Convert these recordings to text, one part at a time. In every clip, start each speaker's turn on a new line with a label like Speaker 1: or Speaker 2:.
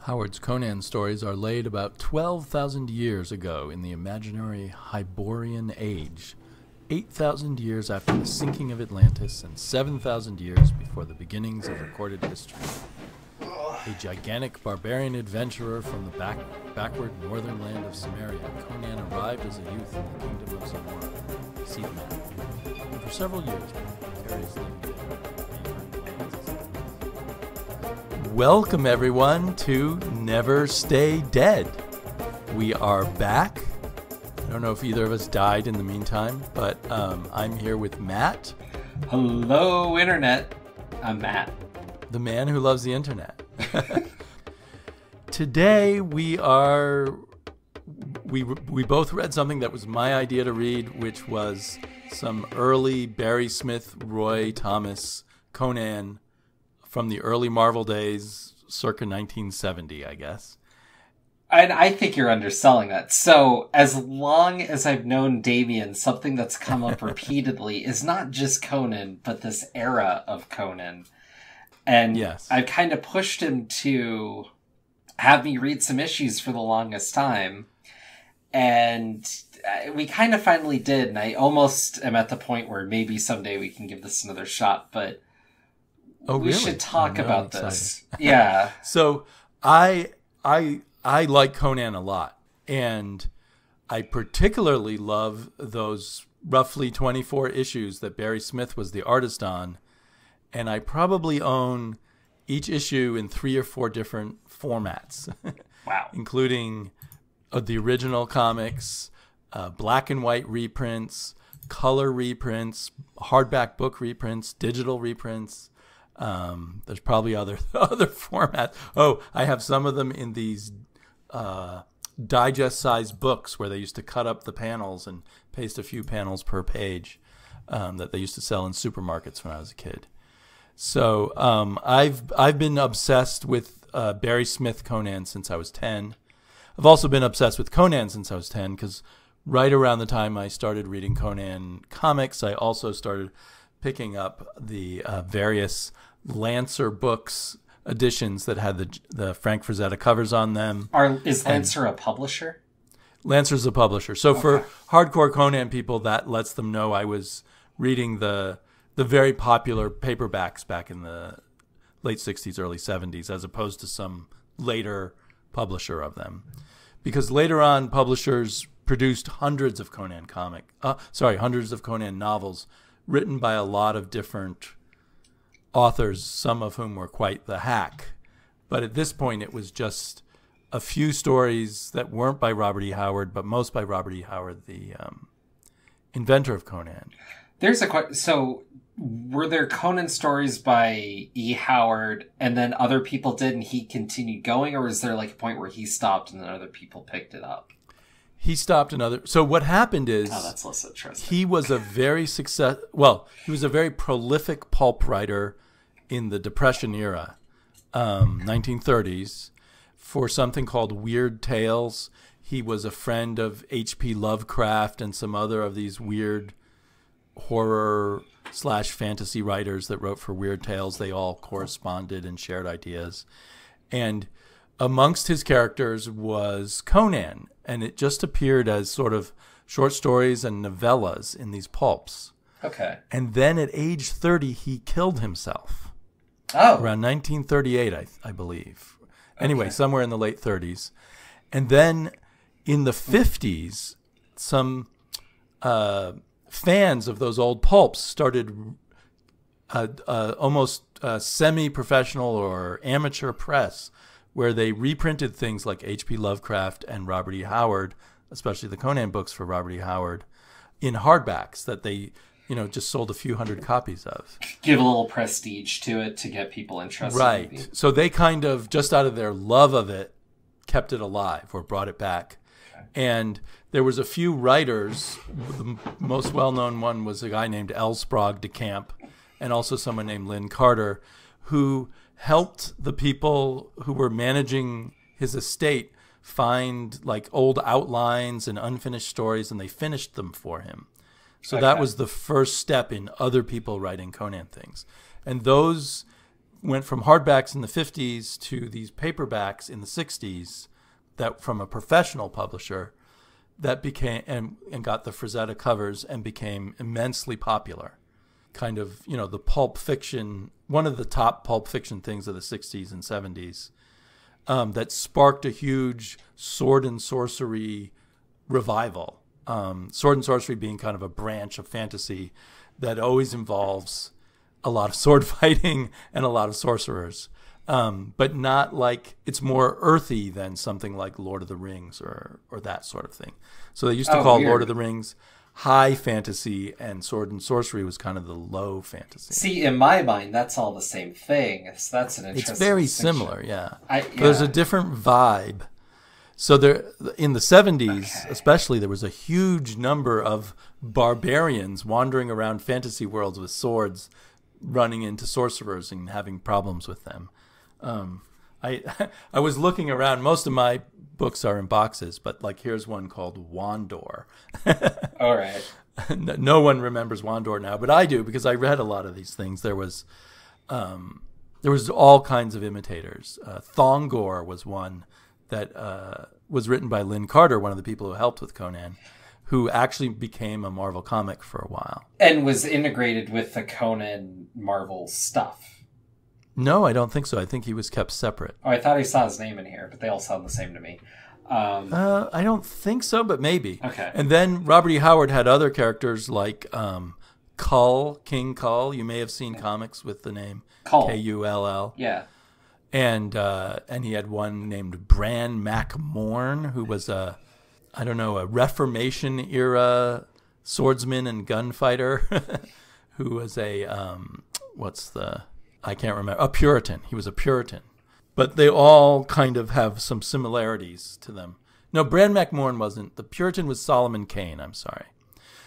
Speaker 1: Howard's Conan stories are laid about 12,000 years ago in the imaginary Hyborian Age, 8,000 years after the sinking of Atlantis and 7,000 years before the beginnings of recorded history. A gigantic barbarian adventurer from the backward northern land of Samaria, Conan arrived as a youth in the kingdom of Zamora, see the map, and for several years carries living there. Welcome, everyone, to Never Stay Dead. We are back. I don't know if either of us died in the meantime, but I'm here with Matt.
Speaker 2: Hello, Internet. I'm Matt.
Speaker 1: The man who loves the Internet. Today we both read something that was my idea to read, which was some early Barry Smith, Roy Thomas, Conan from the early Marvel days, circa 1970, I guess.
Speaker 2: And I think you're underselling that. So, as long as I've known Damian, something that's come up repeatedly is not just Conan, but this era of Conan. And
Speaker 1: yes.
Speaker 2: I've kind of pushed him to have me read some issues for the longest time. And we kind of finally did. And I almost am at the point where maybe someday we can give this another shot. But we should talk about this. Yeah.
Speaker 1: So I like Conan a lot. And I particularly love those roughly 24 issues that Barry Smith was the artist on. And I probably own each issue in 3 or 4 different formats.
Speaker 2: Wow.
Speaker 1: Including the original comics, black and white reprints, color reprints, hardback book reprints, digital reprints. There's probably other formats. Oh, I have some of them in these digest-sized books where they used to cut up the panels and paste a few panels per page that they used to sell in supermarkets when I was a kid. So I've been obsessed with Barry Smith Conan since I was 10. I've also been obsessed with Conan since I was 10 because right around the time I started reading Conan comics, I also started picking up the various Lancer books editions that had the Frank Frazetta covers on them.
Speaker 2: Is Lancer a publisher?
Speaker 1: Lancer's a publisher. So for hardcore Conan people, that lets them know I was reading the very popular paperbacks back in the late 60s, early 70s, as opposed to some later publisher of them. Because later on, publishers produced hundreds of Conan novels written by a lot of different authors, some of whom were quite the hack. But at this point, it was just a few stories that weren't by Robert E. Howard, but most by Robert E. Howard, the inventor of Conan.
Speaker 2: There's a question. So, were there Conan stories by E. Howard and then other people did and he continued going? Or was there like a point where he stopped and then other people picked it up?
Speaker 1: He stopped another. So what happened is
Speaker 2: that's less interesting.
Speaker 1: He was a very he was a very prolific pulp writer in the Depression era, 1930s, for something called Weird Tales. He was a friend of H.P. Lovecraft and some other of these weird horror/fantasy writers that wrote for Weird Tales. They all corresponded and shared ideas. And amongst his characters was Conan, and it just appeared as sort of short stories and novellas in these pulps.
Speaker 2: Okay.
Speaker 1: And then at age 30, he killed himself.
Speaker 2: Oh.
Speaker 1: Around 1938, I believe. Anyway, somewhere in the late 30s. And then in the 50s, some fans of those old pulps started almost semi-professional or amateur press where they reprinted things like H.P. Lovecraft and Robert E. Howard, especially the Conan books for Robert E. Howard, in hardbacks that they, just sold a few hundred copies of.
Speaker 2: Give a little prestige to it to get people interested.
Speaker 1: Right.
Speaker 2: Maybe.
Speaker 1: So they kind of, just out of their love of it, kept it alive or brought it back. Okay. And there was a few writers. The most well-known one was a guy named L. Sprague de Camp, and also someone named Lynn Carter, who helped the people who were managing his estate find like old outlines and unfinished stories, and they finished them for him. So that was the first step in other people writing Conan things. And those went from hardbacks in the 50s to these paperbacks in the 60s that from a professional publisher that became and got the Frazetta covers and became immensely popular. Kind of, the pulp fiction, one of the top pulp fiction things of the 60s and 70s that sparked a huge sword and sorcery revival. Sword and sorcery being kind of a branch of fantasy that always involves a lot of sword fighting and a lot of sorcerers. But not like, it's more earthy than something like Lord of the Rings or that sort of thing. So they used to call Lord of the Rings high fantasy, and sword and sorcery was kind of the low fantasy.
Speaker 2: See, in my mind, that's all the same thing. That's an interesting.
Speaker 1: It's very similar, yeah. There's a different vibe. So there, in the 70s, especially, there was a huge number of barbarians wandering around fantasy worlds with swords, running into sorcerers and having problems with them. I was looking around. Most of my books are in boxes, but like here's one called Wandor.
Speaker 2: All right.
Speaker 1: No one remembers Wandor now, but I do because I read a lot of these things. There was all kinds of imitators. Thongor was one that was written by Lynn Carter, one of the people who helped with Conan, who actually became a Marvel comic for a while.
Speaker 2: And was integrated with the Conan Marvel stuff.
Speaker 1: No, I don't think so. I think he was kept separate.
Speaker 2: Oh, I thought I saw his name in here, but they all sound the same to me.
Speaker 1: I don't think so, but maybe.
Speaker 2: Okay.
Speaker 1: And then Robert E. Howard had other characters like Kull, King Kull. You may have seen comics with the name
Speaker 2: Kull.
Speaker 1: Kull.
Speaker 2: Yeah.
Speaker 1: And he had one named Bran Mac Morn, who was a Reformation era swordsman and gunfighter, who was I can't remember. A Puritan. He was a Puritan. But they all kind of have some similarities to them. No, Bran MacMorn wasn't. The Puritan was Solomon Kane, I'm sorry.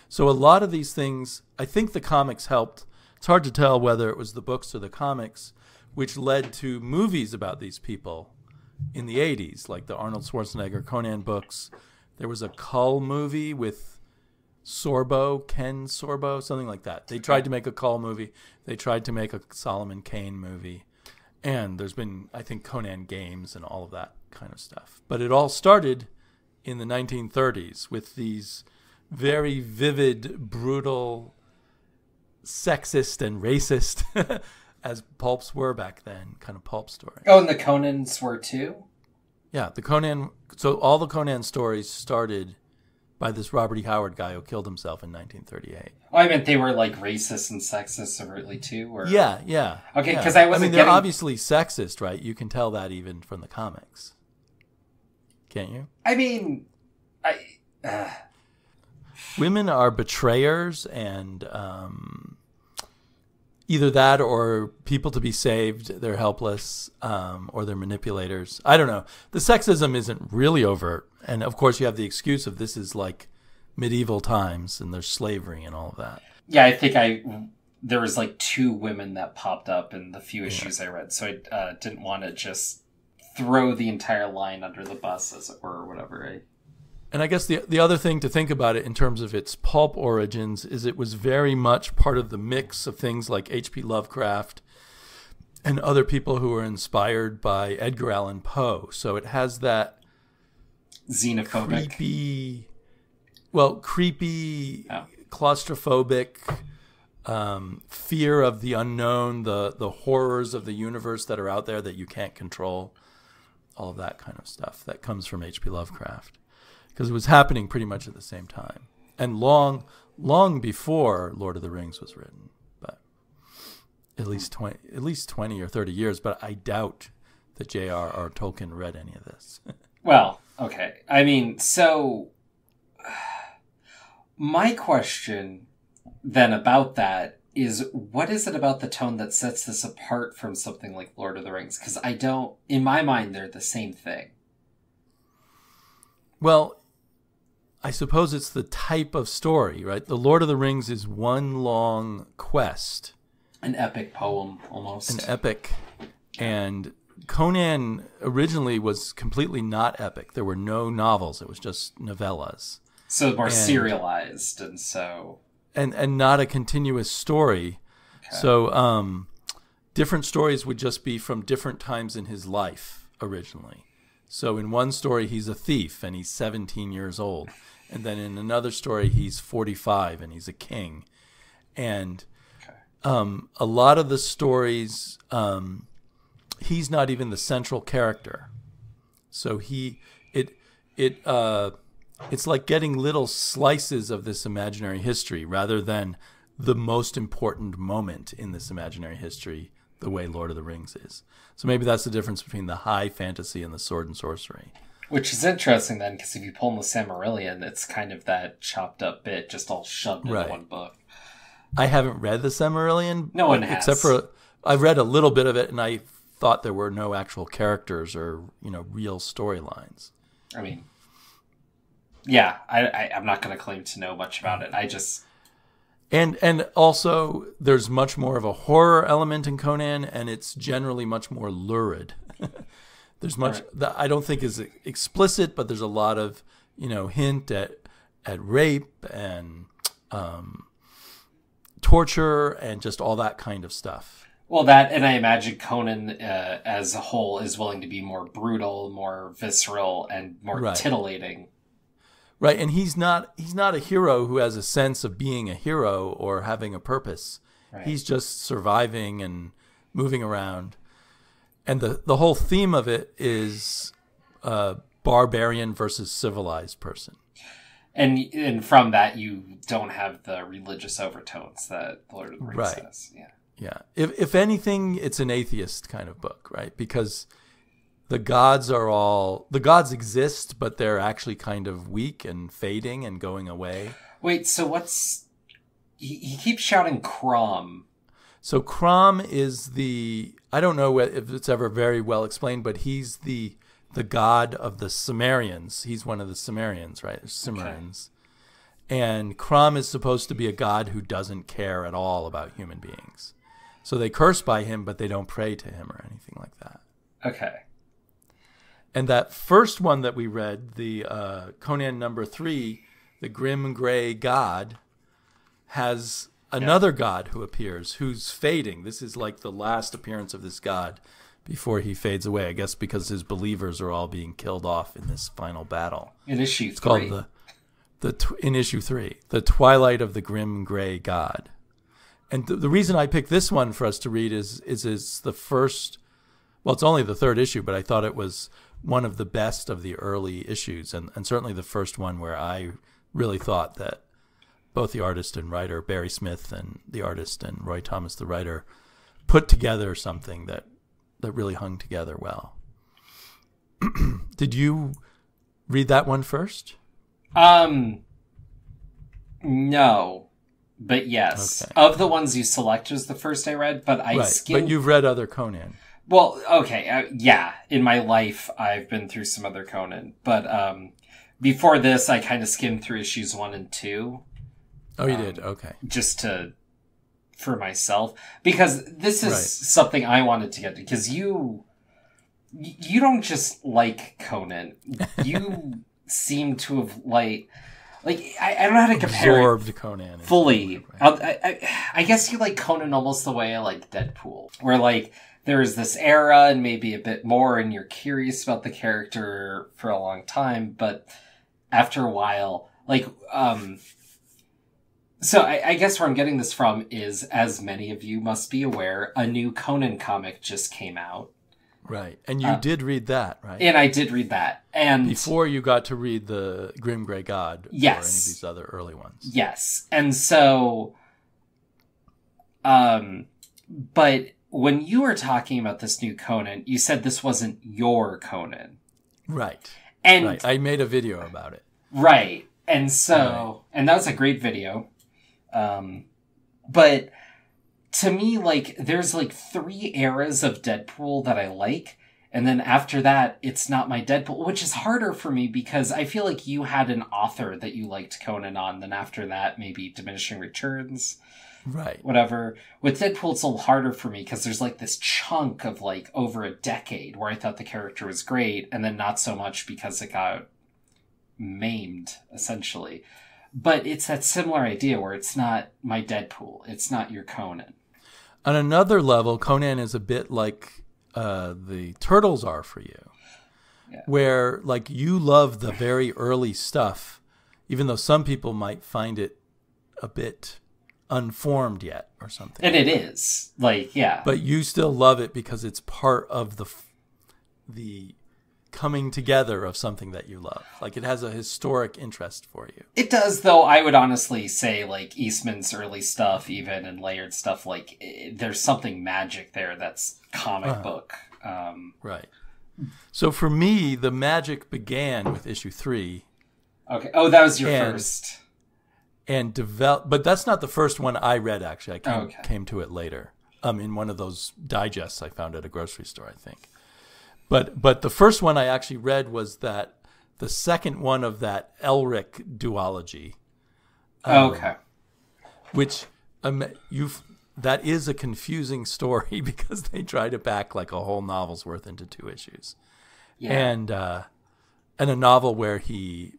Speaker 1: So a lot of these things, I think the comics helped. It's hard to tell whether it was the books or the comics, which led to movies about these people in the 80s, like the Arnold Schwarzenegger Conan books. There was a Kull movie with Ken Sorbo, something like that. They tried to make a Kull movie. They tried to make a Solomon Kane movie. And there's been, I think, Conan games and all of that kind of stuff. But it all started in the 1930s with these very vivid, brutal, sexist and racist, as pulps were back then, kind of pulp stories.
Speaker 2: Oh, and the Conans were too?
Speaker 1: Yeah, so all the Conan stories started by this Robert E. Howard guy who killed himself in 1938.
Speaker 2: Oh, I meant they were like racist and sexist overtly too? Or...
Speaker 1: Yeah.
Speaker 2: Okay, because
Speaker 1: I wasn't they're obviously sexist, right? You can tell that even from the comics. Can't you?
Speaker 2: I mean,
Speaker 1: Women are betrayers and either that or people to be saved, they're helpless, or they're manipulators. I don't know. The sexism isn't really overt. And, of course, you have the excuse of this is like medieval times and there's slavery and all of that.
Speaker 2: Yeah, I think there was like 2 women that popped up in the few issues I read. So I didn't want to just throw the entire line under the bus, as it were, or whatever.
Speaker 1: And I guess the other thing to think about it in terms of its pulp origins is it was very much part of the mix of things like H.P. Lovecraft and other people who were inspired by Edgar Allan Poe. So it has that
Speaker 2: xenophobic,
Speaker 1: creepy, claustrophobic fear of the unknown, the horrors of the universe that are out there that you can't control, all of that kind of stuff that comes from H.P. Lovecraft. Because it was happening pretty much at the same time. And long before Lord of the Rings was written. But at least 20 or 30 years. But I doubt that J.R.R. Tolkien read any of this.
Speaker 2: Well, okay. I mean, so my question then about that is, what is it about the tone that sets this apart from something like Lord of the Rings? Because in my mind, they're the same thing.
Speaker 1: Well, I suppose it's the type of story, right? The Lord of the Rings is one long quest.
Speaker 2: An epic poem, almost.
Speaker 1: An epic. And Conan originally was completely not epic. There were no novels. It was just novellas.
Speaker 2: So more serialized, and so...
Speaker 1: And not a continuous story. Okay. So different stories would just be from different times in his life originally. So in one story, he's a thief and he's 17 years old. And then in another story, he's 45 and he's a king. And a lot of the stories, he's not even the central character. So it's like getting little slices of this imaginary history rather than the most important moment in this imaginary history, the way Lord of the Rings is. So maybe that's the difference between the high fantasy and the sword and sorcery.
Speaker 2: Which is interesting then, because if you pull in the Silmarillion, it's kind of that chopped up bit just all shoved into one book.
Speaker 1: I haven't read the Silmarillion.
Speaker 2: No one has.
Speaker 1: Except for, I've read a little bit of it, and I thought there were no actual characters or, real storylines.
Speaker 2: I mean, yeah, I'm not going to claim to know much about it. I just...
Speaker 1: And also, there's much more of a horror element in Conan, and it's generally much more lurid. There's much that I don't think is explicit, but there's a lot of hint at rape and torture and just all that kind of stuff.
Speaker 2: Well, that, and I imagine Conan as a whole is willing to be more brutal, more visceral, and more titillating.
Speaker 1: Right, and he's not a hero who has a sense of being a hero or having a purpose. Right. He's just surviving and moving around. And the whole theme of it is barbarian versus civilized person.
Speaker 2: And from that, you don't have the religious overtones that Lord of the Rings has. Yeah.
Speaker 1: Yeah. If anything, it's an atheist kind of book, right? Because the gods exist, but they're actually kind of weak and fading and going away.
Speaker 2: Wait, so what's... He keeps shouting Crom.
Speaker 1: So Crom is I don't know if it's ever very well explained, but he's the god of the Cimmerians. He's one of the Cimmerians, right? Cimmerians. Okay. And Crom is supposed to be a god who doesn't care at all about human beings. So they curse by him, but they don't pray to him or anything like that.
Speaker 2: Okay.
Speaker 1: And that first one that we read, the Conan number 3, the Grim Gray God, has another god who appears, who's fading. This is like the last appearance of this god before he fades away, I guess because his believers are all being killed off in this final battle.
Speaker 2: In issue 3.
Speaker 1: It's called in issue 3, The Twilight of the Grim Gray God. And the reason I picked this one for us to read is the first, well, it's only the 3rd issue, but I thought it was one of the best of the early issues, and certainly the first one where I really thought that both the artist and writer, Barry Smith, and the artist and Roy Thomas, the writer, put together something that really hung together well. Did you read that one first?
Speaker 2: No. But yes, okay. Of the ones you select was the first I read, but I skimmed...
Speaker 1: But you've read other Conan.
Speaker 2: Well, okay, yeah. In my life, I've been through some other Conan. But before this, I kind of skimmed through issues 1 and 2.
Speaker 1: Oh, you did? Okay.
Speaker 2: Just for myself. Because this is something I wanted to get to. Because you don't just like Conan. You seem to have, I don't know how to compare
Speaker 1: absorbed Conan
Speaker 2: fully. I guess you like Conan almost the way I like Deadpool, where there is this era and maybe a bit more, and you're curious about the character for a long time, but after a while, so I guess where I'm getting this from is, as many of you must be aware, a new Conan comic just came out.
Speaker 1: Right. And you did read that, right?
Speaker 2: And I did read that. And
Speaker 1: before you got to read the Grim Gray God or any of these other early ones.
Speaker 2: Yes. And so, but when you were talking about this new Conan, you said this wasn't your Conan.
Speaker 1: Right.
Speaker 2: And
Speaker 1: I made a video about it.
Speaker 2: Right. And so, and that was a great video. But to me, there's 3 eras of Deadpool that I like. And then after that, it's not my Deadpool, which is harder for me because I feel like you had an author that you liked Conan on. Then after that, maybe Diminishing Returns.
Speaker 1: Right.
Speaker 2: Whatever. With Deadpool, it's a little harder for me because there's this chunk of over a decade where I thought the character was great and then not so much because it got maimed, essentially. But it's that similar idea where it's not my Deadpool. It's not your Conan.
Speaker 1: On another level, Conan is a bit like the Turtles are for you, where like you love the very early stuff, even though some people might find it a bit unformed yet or something.
Speaker 2: And it is like, yeah,
Speaker 1: but you still love it because it's part of the coming together of something that you love. Like it has a historic interest for you.
Speaker 2: It does, though. I would honestly say like Eastman's early stuff, even, and layered stuff, like there's something magic there that's comic book.
Speaker 1: Right. So for me, the magic began with issue 3.
Speaker 2: Okay. Oh, that was your first.
Speaker 1: And but that's not the first one I read, actually. I came to it later. In one of those digests I found at a grocery store, I think. But the first one I actually read was the second one of that Elric duology. Which that is a confusing story because they try to pack like a whole novel's worth into 2 issues. Yeah. And a novel where he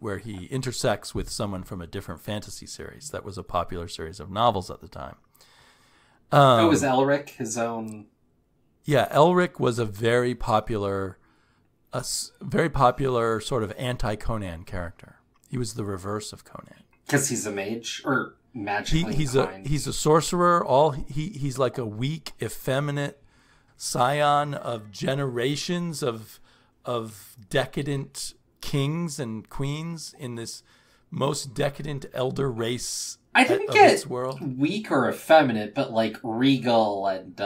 Speaker 1: intersects with someone from a different fantasy series that was a popular series of novels at the time.
Speaker 2: Was Elric his own?
Speaker 1: Yeah, Elric was a very popular sort of anti-Conan character. He was the reverse of Conan.
Speaker 2: Because he's a mage or magically inclined.
Speaker 1: He's a sorcerer. He's like a weak, effeminate scion of generations of decadent kings and queens in this most decadent elder race.
Speaker 2: I didn't get weak or effeminate, but like regal and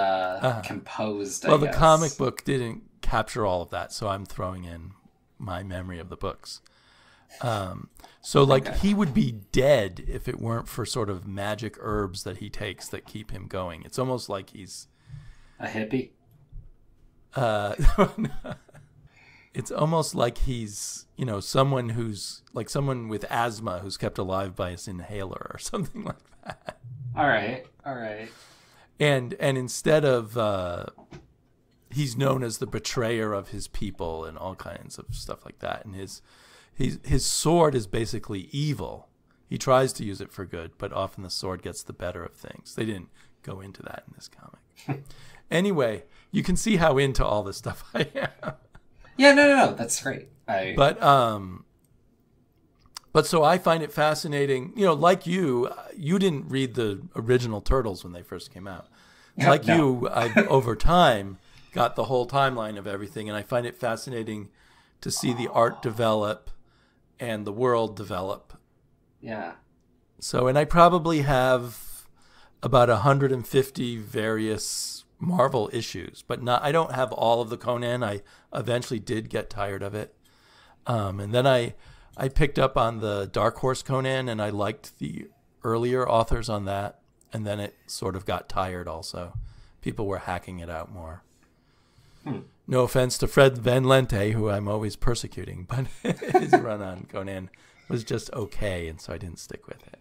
Speaker 2: composed.
Speaker 1: Well, the comic book didn't capture all of that, so I'm throwing in my memory of the books. So like he would be dead if it weren't for sort of magic herbs that he takes that keep him going. It's almost like he's
Speaker 2: a hippie.
Speaker 1: It's almost like he's, someone who's like someone with asthma who's kept alive by his inhaler or something like that.
Speaker 2: All right.
Speaker 1: And instead of he's known as the betrayer of his people and all kinds of stuff like that. And his sword is basically evil. He tries to use it for good, but often the sword gets the better of things. They didn't go into that in this comic. Anyway, you can see how into all this stuff I am.
Speaker 2: Yeah, no, that's great.
Speaker 1: But so I find it fascinating. Like you didn't read the original Turtles when they first came out. Like you, I've over time got the whole timeline of everything, and I find it fascinating to see the art develop and the world develop.
Speaker 2: Yeah.
Speaker 1: So, and I probably have about 150 various Marvel issues, but I don't have all of the Conan. I eventually did get tired of it. And then I picked up on the Dark Horse Conan, and I liked the earlier authors on that. And then it sort of got tired also. People were hacking it out more. No offense to Fred Van Lente, who I'm always persecuting, but his run on Conan was just okay, and so I didn't stick with it.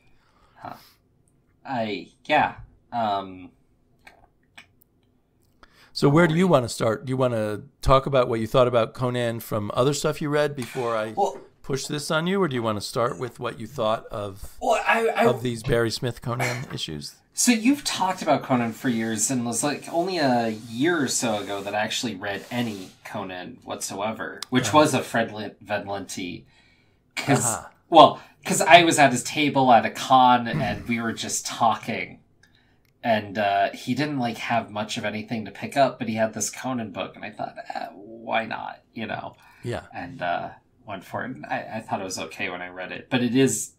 Speaker 1: So where do you want to start? Do you want to talk about what you thought about Conan from other stuff you read before I push this on you, or do you want to start with what you thought of of these Barry Smith Conan issues?
Speaker 2: So you've talked about Conan for years, and it was like only a year or so ago that I actually read any Conan whatsoever, which was a Fred Van Lente. Because I was at his table at a con, and we were just talking. And he didn't have much of anything to pick up, but he had this Conan book, and I thought, why not?
Speaker 1: Yeah.
Speaker 2: And went for it. And I thought it was okay when I read it, but it is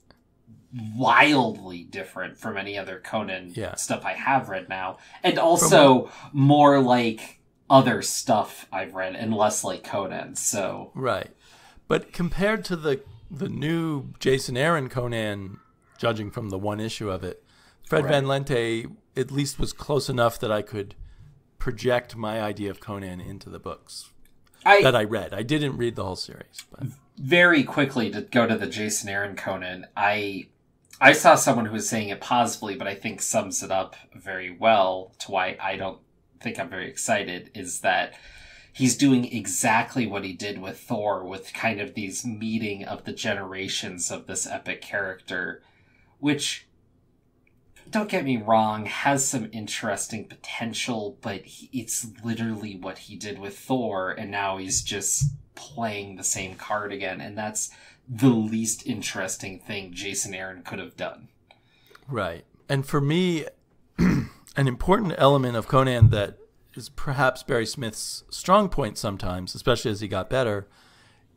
Speaker 2: wildly different from any other Conan stuff I have read now, and also more like other stuff I've read, and less like Conan. So
Speaker 1: right, but compared to the new Jason Aaron Conan, judging from the one issue of it, Fred Van Lente at least was close enough that I could project my idea of Conan into the books that I read. I didn't read the whole series. But
Speaker 2: very quickly, to go to the Jason Aaron Conan, I saw someone who was saying it positively, but I think sums it up very well to why I don't think I'm very excited, is that he's doing exactly what he did with Thor, with kind of these meeting of the generations of this epic character, which don't get me wrong, has some interesting potential, but it's literally what he did with Thor, and now he's just playing the same card again, and that's the least interesting thing Jason Aaron could have done.
Speaker 1: Right. And for me, an important element of Conan that is perhaps Barry Smith's strong point sometimes, especially as he got better,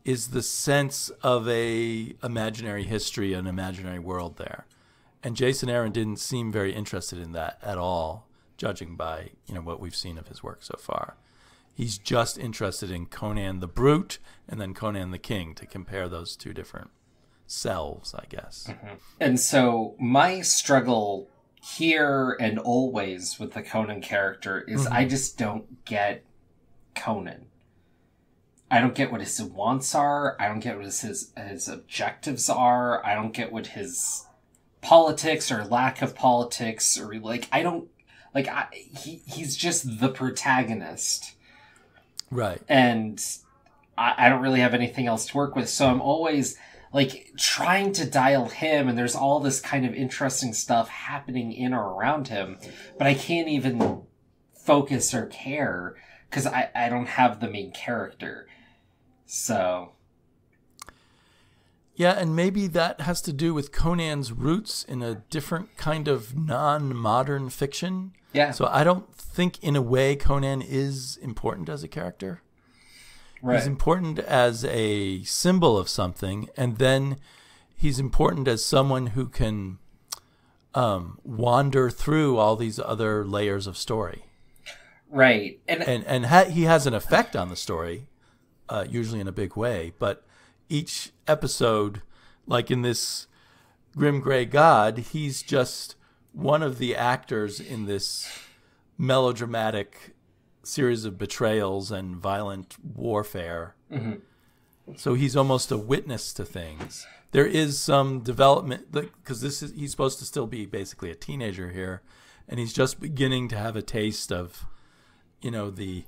Speaker 1: is the sense of a imaginary history, an imaginary world there. And Jason Aaron didn't seem very interested in that at all, judging by, what we've seen of his work so far. He's just interested in Conan the Brute and then Conan the King, to compare those two different selves, I guess.
Speaker 2: Mm-hmm. And so my struggle here and always with the Conan character is I just don't get Conan. I don't get what his wants are. I don't get what his objectives are. I don't get what his politics or lack of politics or he's just the protagonist.
Speaker 1: Right.
Speaker 2: And I don't really have anything else to work with. So I'm always trying to dial him, and there's all this kind of interesting stuff happening in or around him, but I can't even focus or care because I don't have the main character. So.
Speaker 1: Yeah, and maybe that has to do with Conan's roots in a different kind of non-modern fiction.
Speaker 2: Yeah.
Speaker 1: So I don't think in a way Conan is important as a character. Right. He's important as a symbol of something, and then he's important as someone who can wander through all these other layers of story.
Speaker 2: Right.
Speaker 1: He has an effect on the story, usually in a big way, but each episode, like in this Grim Gray God, he's just one of the actors in this melodramatic series of betrayals and violent warfare. Mm-hmm. So he's almost a witness to things. There is some development, because he's supposed to still be basically a teenager here, and he's just beginning to have a taste of, the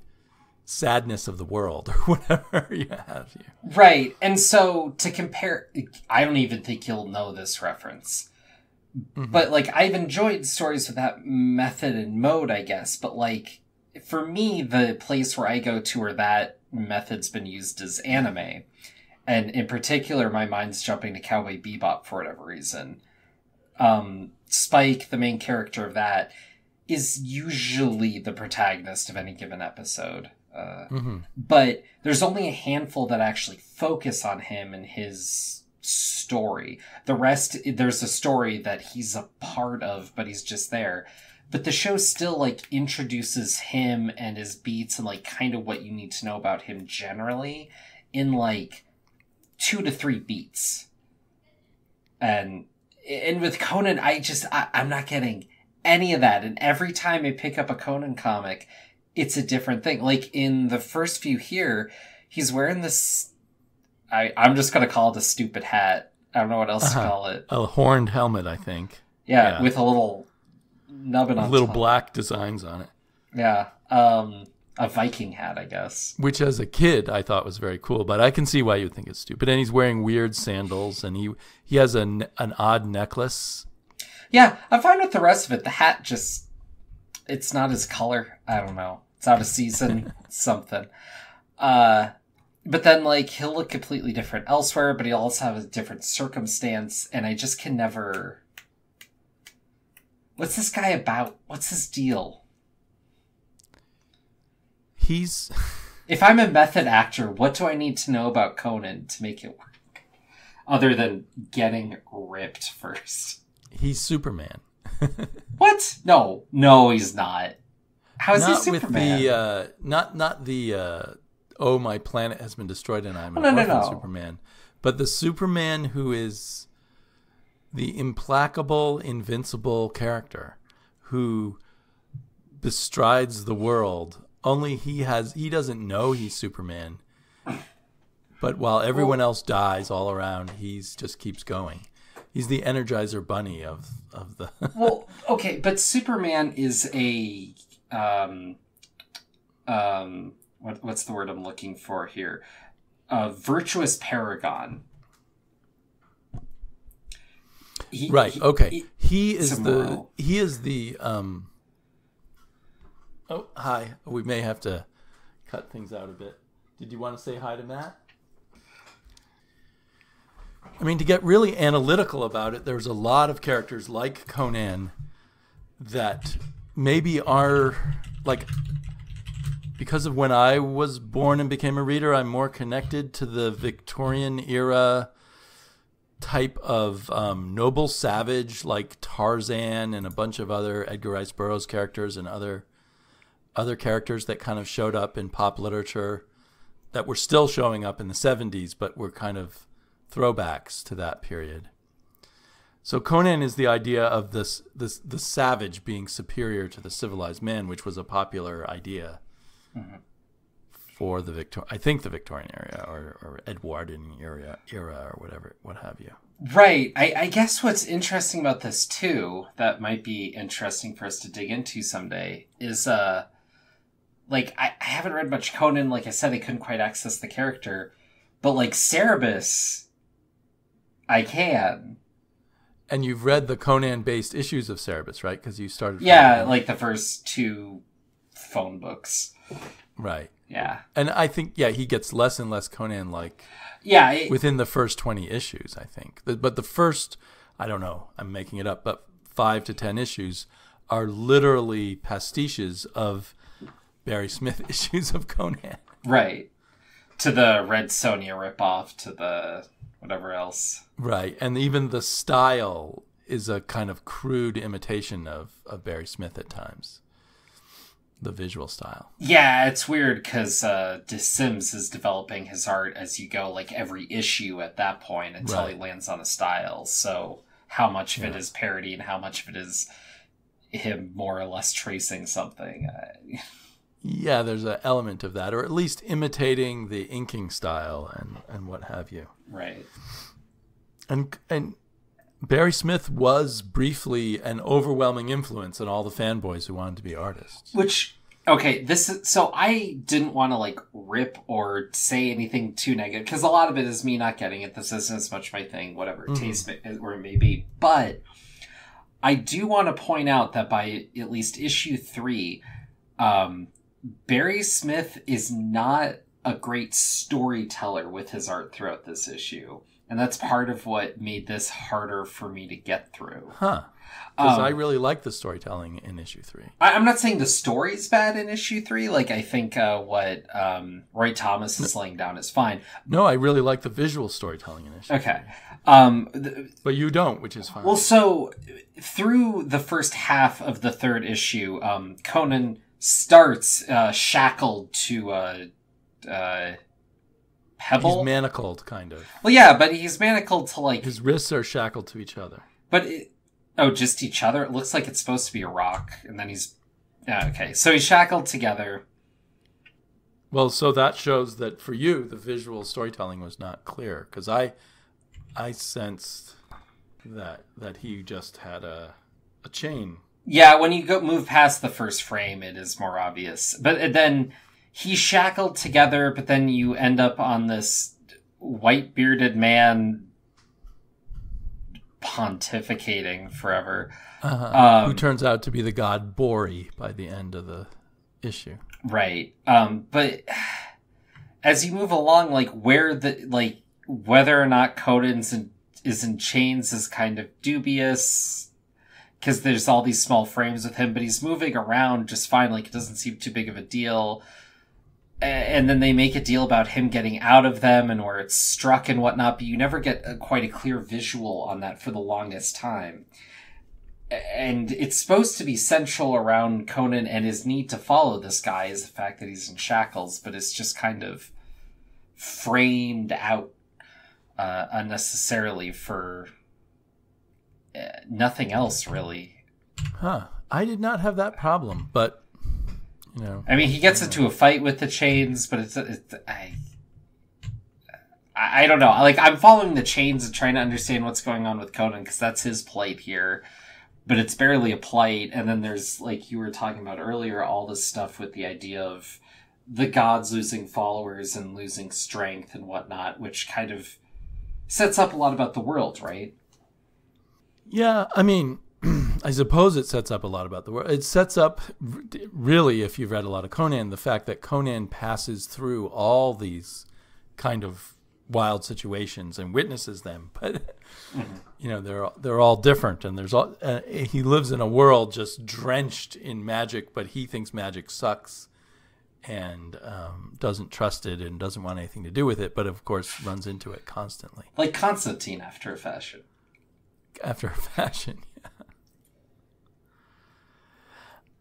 Speaker 1: sadness of the world or whatever you have here.
Speaker 2: Right. And so to compare, I don't even think you'll know this reference. Mm-hmm. But I've enjoyed stories with that method and mode, I guess. But for me, the place where I go to where that method's been used is anime. And in particular, my mind's jumping to Cowboy Bebop for whatever reason. Spike, the main character of that, is usually the protagonist of any given episode. But there's only a handful that actually focus on him and his story. The rest, there's a story that he's a part of, but he's just there. But the show still introduces him and his beats and kind of what you need to know about him generally in 2 to 3 beats. And with Conan, I'm not getting any of that. And every time I pick up a Conan comic, it's a different thing. In the first few here, he's wearing this, I'm just going to call it a stupid hat. I don't know what else to call it.
Speaker 1: A horned helmet, I think.
Speaker 2: Yeah, with a little nubbin on
Speaker 1: little
Speaker 2: top.
Speaker 1: Black designs on it.
Speaker 2: Yeah. A Viking hat, I guess.
Speaker 1: Which as a kid I thought was very cool, but I can see why you think it's stupid. And he's wearing weird sandals, and he has an odd necklace.
Speaker 2: Yeah, I'm fine with the rest of it. The hat just, it's not his color. I don't know. It's out of season, something. But then, he'll look completely different elsewhere, but he'll also have a different circumstance, and I just can never... What's this guy about? What's his deal? If I'm a method actor, what do I need to know about Conan to make it work? Other than getting ripped first.
Speaker 1: He's Superman.
Speaker 2: What? No, he's not. How is he Superman?
Speaker 1: Not the oh, my planet has been destroyed and I'm an orphan Superman. But the Superman who is the implacable, invincible character who bestrides the world. Only he doesn't know he's Superman. But while everyone else dies all around, he's just keeps going. He's the Energizer Bunny of the...
Speaker 2: Well, okay, but Superman is a... what's the word I'm looking for here? A virtuous paragon.
Speaker 1: Okay. He is the oh, hi. We may have to cut things out a bit. Did you want to say hi to Matt? I mean, to get really analytical about it, there's a lot of characters like Conan that maybe are like, because of when I was born and became a reader, I'm more connected to the Victorian era type of noble savage like Tarzan and a bunch of other Edgar Rice Burroughs characters and other characters that kind of showed up in pop literature that were still showing up in the 70s, but were kind of throwbacks to that period. So Conan is the idea of the savage being superior to the civilized man, which was a popular idea for the Victorian era or Edwardian era or whatever, what have you.
Speaker 2: Right. I guess what's interesting about this too, that might be interesting for us to dig into someday, is like I haven't read much Conan. Like I said, I couldn't quite access the character, but like Cerebus, I can.
Speaker 1: And you've read the Conan-based issues of Cerebus, right? Because you started.
Speaker 2: Yeah, like the first 2 phone books.
Speaker 1: Right.
Speaker 2: Yeah.
Speaker 1: And I think, he gets less and less Conan-like.
Speaker 2: Yeah.
Speaker 1: Within the first 20 issues, I think. But the first, I don't know, I'm making it up, but 5 to 10 issues are literally pastiches of Barry Smith issues of Conan.
Speaker 2: Right. To the Red Sonja ripoff, to the whatever else.
Speaker 1: Right. And even the style is a kind of crude imitation of Barry Smith at times. The visual style.
Speaker 2: Yeah, it's weird because Sims is developing his art as you go, like every issue at that point until he lands on a style. So how much of it is parody and how much of it is him more or less tracing something?
Speaker 1: Yeah, there's an element of that, or at least imitating the inking style and what have you.
Speaker 2: Right.
Speaker 1: And Barry Smith was briefly an overwhelming influence on all the fanboys who wanted to be artists.
Speaker 2: Which, okay, so I didn't want to like rip or say anything too negative, because a lot of it is me not getting it. This isn't as much my thing, whatever taste or it may be. But I do want to point out that by at least issue 3, Barry Smith is not a great storyteller with his art throughout this issue. And that's part of what made this harder for me to get through.
Speaker 1: Huh. Because I really like the storytelling in issue 3.
Speaker 2: I'm not saying the story's bad in issue 3. Like, I think what Roy Thomas is laying down is fine.
Speaker 1: No, I really like the visual storytelling in issue 3.
Speaker 2: Okay.
Speaker 1: But you don't, which is fine.
Speaker 2: Well, so through the first half of the 3rd issue, Conan starts shackled to Pebble?
Speaker 1: He's manacled, kind of.
Speaker 2: Well, yeah, but he's manacled to, like...
Speaker 1: His wrists are shackled to each other.
Speaker 2: But, just each other? It looks like it's supposed to be a rock, and then he's... okay, so he's shackled together.
Speaker 1: Well, so that shows that for you, the visual storytelling was not clear, because I sensed that he just had a chain.
Speaker 2: Yeah, when you move past the first frame, it is more obvious. But then... He's shackled together, but then you end up on this white-bearded man pontificating forever.
Speaker 1: Who turns out to be the god Bori by the end of the issue.
Speaker 2: Right. But as you move along, like, whether or not Conan is in chains is kind of dubious. Because there's all these small frames with him, but he's moving around just fine. Like, it doesn't seem too big of a deal. And then they make a deal about him getting out of them and where it's struck and whatnot, but you never get quite a clear visual on that for the longest time. And it's supposed to be central around Conan and his need to follow this guy is the fact that he's in shackles, but it's just kind of framed out unnecessarily for nothing else, really.
Speaker 1: Huh. I did not have that problem, but... You know,
Speaker 2: I mean, he gets into a fight with the chains, but I don't know. Like, I'm following the chains and trying to understand what's going on with Conan, because that's his plight here. But it's barely a plight. And then there's, like you were talking about earlier, all this stuff with the idea of the gods losing followers and losing strength and whatnot, which kind of sets up a lot about the world, right?
Speaker 1: Yeah, I mean, I suppose it sets up a lot about the world. It sets up, really, if you've read a lot of Conan, the fact that Conan passes through all these kind of wild situations and witnesses them, but they're all different, and he lives in a world just drenched in magic, but he thinks magic sucks and doesn't trust it and doesn't want anything to do with it, but of course runs into it constantly,
Speaker 2: like Constantine after a fashion. Yeah.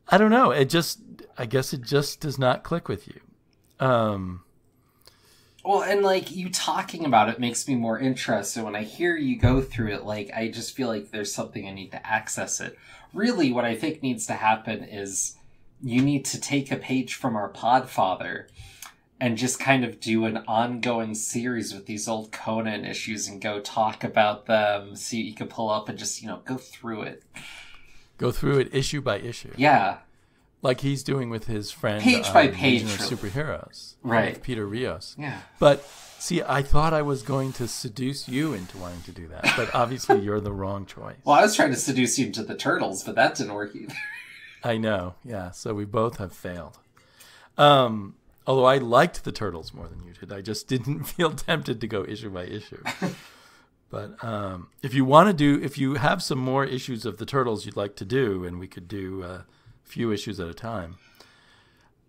Speaker 1: I don't know. I guess it just does not click with you.
Speaker 2: Well, and like you talking about it makes me more interested. When I hear you go through it, like I just feel like there's something I need to access it. Really, what I think needs to happen is you need to take a page from our Podfather and just kind of do an ongoing series with these old Conan issues and go talk about them, see what you can pull up and just, go through it.
Speaker 1: Go through it issue by issue.
Speaker 2: Yeah.
Speaker 1: Like he's doing with his friend
Speaker 2: page by page
Speaker 1: of Superheroes,
Speaker 2: right?
Speaker 1: With Peter Rios.
Speaker 2: Yeah.
Speaker 1: But see, I thought I was going to seduce you into wanting to do that, but obviously you're the wrong choice.
Speaker 2: Well, I was trying to seduce you into the Turtles, but that didn't work either.
Speaker 1: I know, yeah. So we both have failed. Although I liked the Turtles more than you did, I just didn't feel tempted to go issue by issue. But if you have some more issues of the Turtles you'd like to do, and we could do few issues at a time.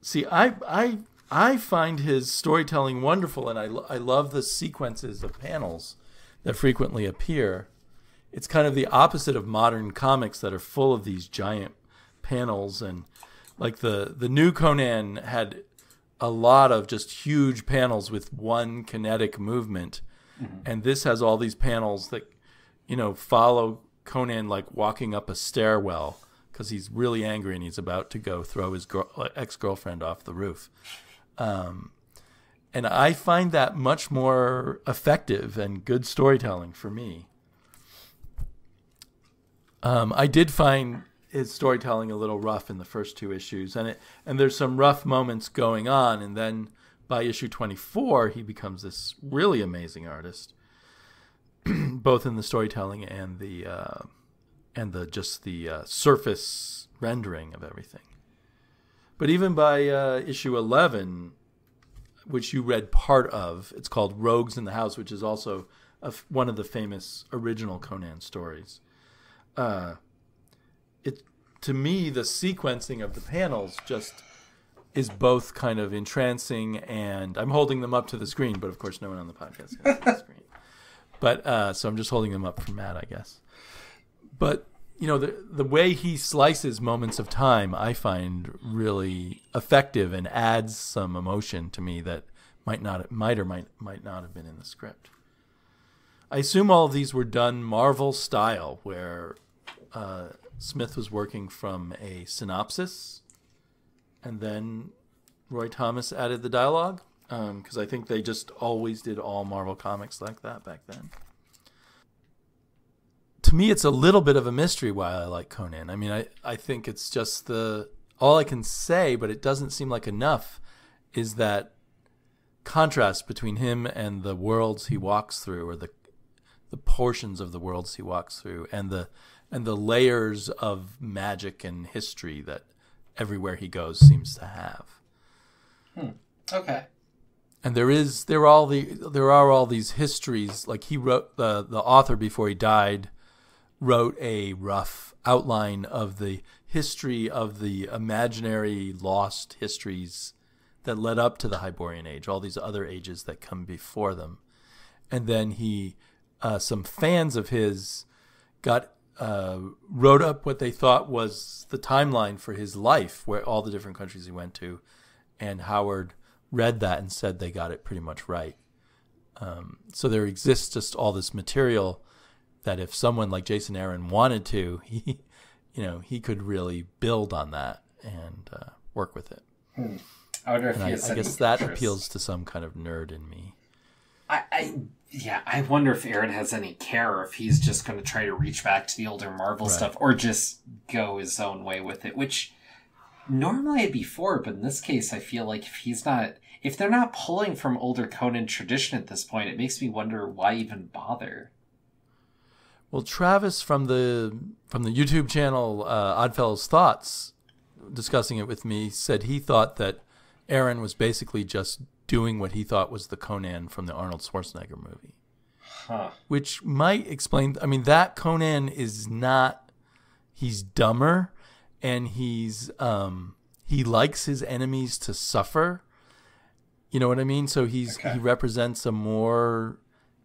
Speaker 1: See, I find his storytelling wonderful, and I love the sequences of panels that frequently appear. It's kind of the opposite of modern comics that are full of these giant panels, and like the new Conan had a lot of just huge panels with one kinetic movement, and this has all these panels that follow Conan like walking up a stairwell, because he's really angry and he's about to go throw his ex-girlfriend off the roof. And I find that much more effective and good storytelling for me. I did find his storytelling a little rough in the first two issues, and there's some rough moments going on, and then by issue 24 he becomes this really amazing artist, both in the storytelling and the surface rendering of everything. But even by issue 11, which you read part of, it's called Rogues in the House, which is also one of the famous original Conan stories. To me, the sequencing of the panels just is both kind of entrancing, and I'm holding them up to the screen, but of course no one on the podcast can see the screen. But so I'm just holding them up for Matt, I guess. But the way he slices moments of time, I find really effective and adds some emotion to me that might not have been in the script. I assume all of these were done Marvel style, where Smith was working from a synopsis, and then Roy Thomas added the dialogue, because I think they just always did all Marvel comics like that back then. To me, it's a little bit of a mystery why I like Conan. I mean, I think it's just all I can say, but it doesn't seem like enough, is that contrast between him and the worlds he walks through, or the portions of the worlds he walks through, and the layers of magic and history that everywhere he goes seems to have.
Speaker 2: Okay.
Speaker 1: And there are all these histories. Like he wrote, the author before he died wrote a rough outline of the history of the imaginary lost histories that led up to the Hyborian Age, all these other ages that come before them. And then some fans of his wrote up what they thought was the timeline for his life, where all the different countries he went to, and Howard read that and said they got it pretty much right. So there exists just all this material that if someone like Jason Aaron wanted to, he could really build on that and work with it.
Speaker 2: I wonder if
Speaker 1: I guess that appeals to some kind of nerd in me.
Speaker 2: I wonder if Aaron has any care, or if he's just going to try to reach back to the older Marvel stuff, or just go his own way with it, which normally I'd be for, but in this case I feel like if they're not pulling from older Conan tradition at this point, it makes me wonder why even bother.
Speaker 1: Well, Travis from the YouTube channel Oddfellows Thoughts, discussing it with me, said he thought that Aaron was basically just doing what he thought was the Conan from the Arnold Schwarzenegger movie.
Speaker 2: Huh.
Speaker 1: Which might explain, I mean, that Conan is not, he's dumber, and he likes his enemies to suffer. You know what I mean? So he represents a more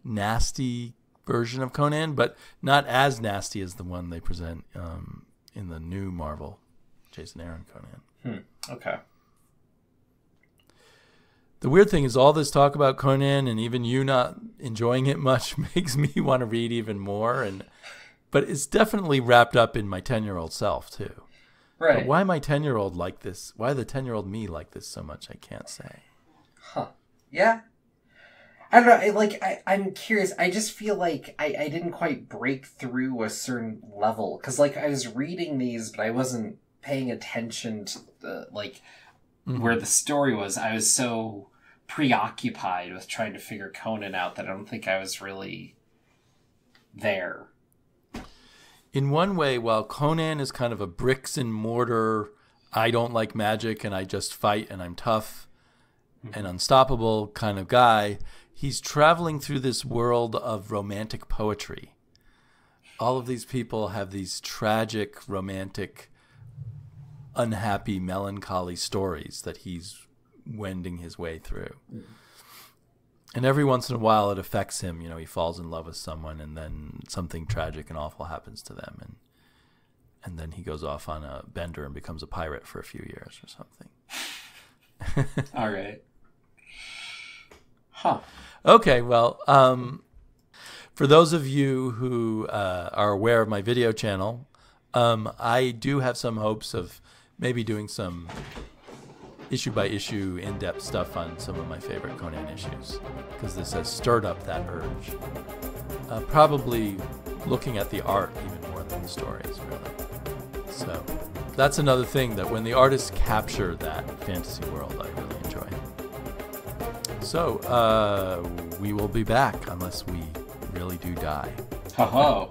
Speaker 1: nasty version of Conan, but not as nasty as the one they present in the new Marvel Jason Aaron Conan.
Speaker 2: Okay.
Speaker 1: The weird thing is all this talk about Conan and even you not enjoying it much makes me want to read even more. But it's definitely wrapped up in my 10-year-old self too.
Speaker 2: Right.
Speaker 1: But why my 10-year-old like this? Why the 10-year-old me like this so much? I can't say.
Speaker 2: Huh. Yeah. I don't know. I'm curious. I just feel like I didn't quite break through a certain level. Because, I was reading these, but I wasn't paying attention to where the story was. I was so preoccupied with trying to figure Conan out that I don't think I was really there.
Speaker 1: In one way, while Conan is kind of a bricks and mortar, I don't like magic and I just fight and I'm tough and unstoppable kind of guy, he's traveling through this world of romantic poetry. All of these people have these tragic, romantic, unhappy, melancholy stories that he's wending his way through. And every once in a while it affects him. You know, he falls in love with someone and then something tragic and awful happens to them. And then he goes off on a bender and becomes a pirate for a few years or something.
Speaker 2: All right. Huh.
Speaker 1: Okay, well, for those of you who are aware of my video channel, I do have some hopes of maybe doing some issue-by-issue in-depth stuff on some of my favorite Conan issues, because this has stirred up that urge. Probably looking at the art even more than the stories, really. So that's another thing, that when the artists capture that fantasy world, I really enjoy. So we will be back unless we really do die.
Speaker 2: Ho ho.